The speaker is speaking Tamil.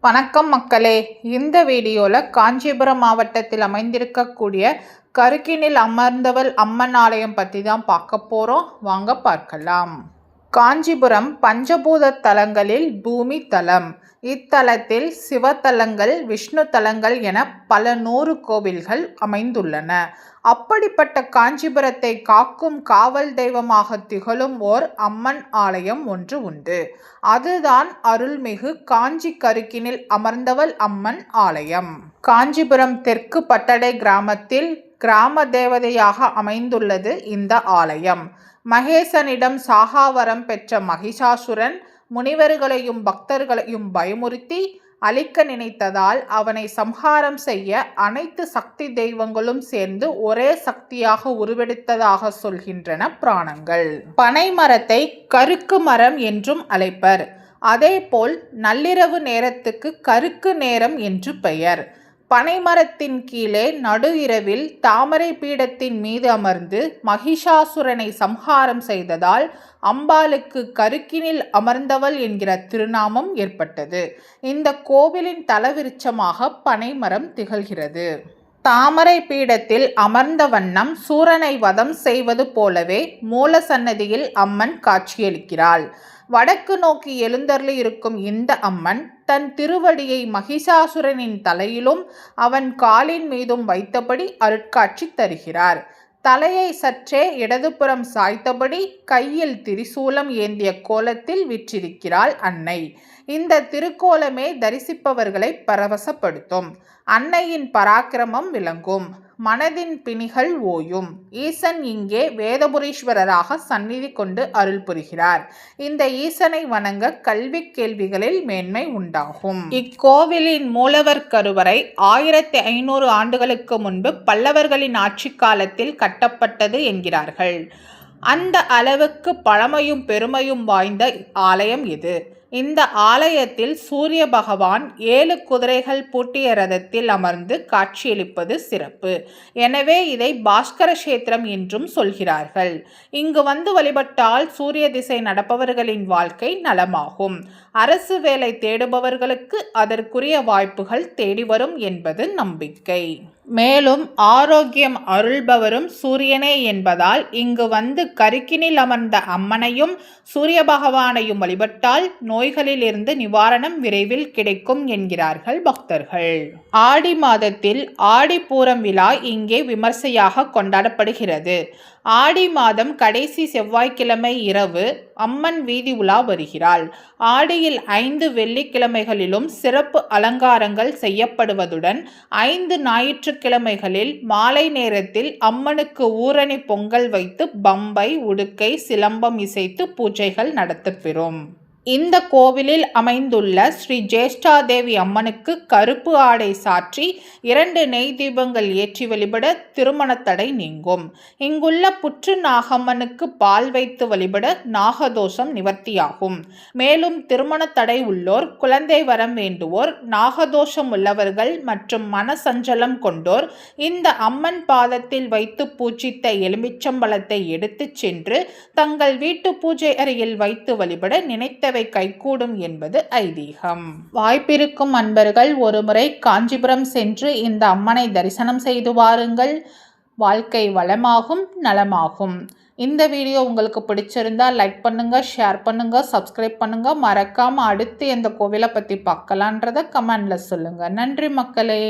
வணக்கம் மக்களே. இந்த வீடியோவில் காஞ்சிபுரம் மாவட்டத்தில் அமைந்திருக்கக்கூடிய கருக்கினில் அமர்ந்தவள் அம்மன் ஆலயம் பற்றி தான் பார்க்க போகிறோம். வாங்க பார்க்கலாம். காஞ்சிபுரம் பஞ்சபூத தலங்களில் பூமி தலம். இத்தலத்தில் சிவத்தலங்கள், விஷ்ணு தலங்கள் என பல 100 கோவில்கள் அமைந்துள்ளன. அப்படிப்பட்ட காஞ்சிபுரத்தை காக்கும் காவல் தெய்வமாக திகழும் ஓர் அம்மன் ஆலயம் ஒன்று உண்டு. அதுதான் அருள்மிகு காஞ்சி கருக்கினில் அமர்ந்தவள் அம்மன் ஆலயம். காஞ்சிபுரம் தெற்கு பட்டடை கிராமத்தில் கிராம தேவதையாக அமைந்துள்ளது இந்த ஆலயம். மகேசனிடம் சாகாவரம் பெற்ற மகிஷாசுரன் முனிவர்களையும் பக்தர்களையும் பயமுறுத்தி அழிக்க நினைத்ததால் அவனை சம்ஹாரம் செய்ய அனைத்து சக்தி தெய்வங்களும் சேர்ந்து ஒரே சக்தியாக உருவெடுத்ததாக சொல்கின்றன புராணங்கள். பனை மரத்தை கருக்கு மரம் என்றும் அழைப்பர். அதேபோல் நள்ளிரவு நேரத்துக்கு கருக்கு நேரம் என்று பெயர். பனைமரத்தின் கீழே நடு இரவில் தாமரை பீடத்தின் மீது அமர்ந்து மகிஷாசுரனை சம்ஹாரம் செய்ததால் அம்பாளுக்கு கருக்கினில் அமர்ந்தவள் என்கிற திருநாமம் ஏற்பட்டது. இந்த கோவிலின் தலவிருட்சமாக பனைமரம் திகழ்கிறது. தாமரை பீடத்தில் அமர்ந்த வண்ணம் சூரனை வதம் செய்வது போலவே மூல சன்னதியில் அம்மன் காட்சியளிக்கிறாள். வடக்கு நோக்கி எழுந்தருளி இருக்கும் இந்த அம்மன் தன் திருவடியை மகிஷாசுரனின் தலையிலும் அவன் காலின் மீதும் வைத்தபடி அருட்காட்சி தருகிறார். தலையை சற்றே இடதுபுறம் சாய்த்தபடி கையில் திரிசூலம் ஏந்திய கோலத்தில் விற்றிருக்கிறாள் அன்னை. இந்த திருக்கோலமே தரிசிப்பவர்களை பரவசப்படுத்தும். அன்னையின் பராக்கிரமம் விளங்கும். மனதின் பிணிகள் ஓயும். ஈசன் இங்கே வேதபுரீஸ்வரராக சந்நிதி கொண்டு அருள் புரிகிறார். இந்த ஈசனை வணங்க கல்வி கேள்விகளில் மேன்மை உண்டாகும். இக்கோவிலின் மூலவர் கருவறை 1500 ஆண்டுகளுக்கு முன்பு பல்லவர்களின் ஆட்சி காலத்தில் கட்டப்பட்டது என்கிறார்கள். அந்த அளவுக்கு பழமையும் பெருமையும் வாய்ந்த ஆலயம் இது. இந்த ஆலயத்தில் சூரிய பகவான் 7 குதிரைகள் பூட்டிய ரதத்தில் அமர்ந்து காட்சியளிப்பது சிறப்பு. எனவே இதை பாஸ்கர கஷேத்திரம் என்றும் சொல்கிறார்கள். இங்கு வந்து வழிபட்டால் சூரிய திசை நடப்பவர்களின் வாழ்க்கை நலமாகும். அரசு வேலை தேடுபவர்களுக்கு அதற்குரிய வாய்ப்புகள் தேடி வரும் என்பது நம்பிக்கை. மேலும் ஆரோக்கியம் அருள்பவரும் சூரியனே என்பதால் இங்கு வந்து கருக்கினில் அமர்ந்த அம்மனையும் சூரிய பகவானையும் வழிபட்டால் நோய்களிலிருந்து நிவாரணம் விரைவில் கிடைக்கும் என்கிறார்கள் பக்தர்கள். ஆடி மாதத்தில் ஆடிப்பூரம் விழா இங்கே விமர்சையாக கொண்டாடப்படுகிறது. ஆடி மாதம் கடைசி செவ்வாய்க்கிழமை இரவு அம்மன் வீதி உலா வருகிறாள். ஆடியில் 5 வெள்ளிக்கிழமைகளிலும் சிறப்பு அலங்காரங்கள் செய்யப்படுவதுடன் 5 ஞாயிற்றுக்கிழமைகளில் மாலை நேரத்தில் அம்மனுக்கு ஊரணி பொங்கல் வைத்து பம்பை, உடுக்கை, சிலம்பம் இசைத்து பூஜைகள் நடத்தப்பெறும். இந்த கோவிலில் அமைந்துள்ள ஸ்ரீ ஜேஷ்டாதேவி அம்மனுக்கு கருப்பு ஆடை சாற்றி 2 நெய் தீபங்கள் ஏற்றி வழிபட திருமண தடை நீங்கும். இங்குள்ள புற்று நாகம்மனுக்கு பால் வைத்து வழிபட நாகதோஷம் நிவர்த்தியாகும். மேலும் திருமண தடை உள்ளோர், குழந்தை வரம் வேண்டுவோர், நாகதோஷம் உள்ளவர்கள் மற்றும் மனசஞ்சலம் கொண்டோர் இந்த அம்மன் பாதத்தில் வைத்து பூஜித்த எலுமிச்சம்பழத்தை எடுத்துச் சென்று தங்கள் வீட்டு பூஜை அறையில் வைத்து வழிபட நினைத்தவை கைகூடும் என்பது ஐதீகம். வாய்ப்பிருக்கும் அன்பர்கள் ஒருமுறை காஞ்சிபுரம் சென்று இந்த அம்மனை தரிசனம் செய்து வாருங்கள். வாழ்க்கை வளமாகும், நலமாகும். இந்த வீடியோ உங்களுக்கு பிடிச்சிருந்தா லைக் பண்ணுங்க, ஷேர் பண்ணுங்க, சப்ஸ்கிரைப் பண்ணுங்க. மறக்காம அடுத்து எந்த கோவிலை பற்றி பார்க்கலான்றதை கமெண்ட்ல சொல்லுங்க. நன்றி மக்களே.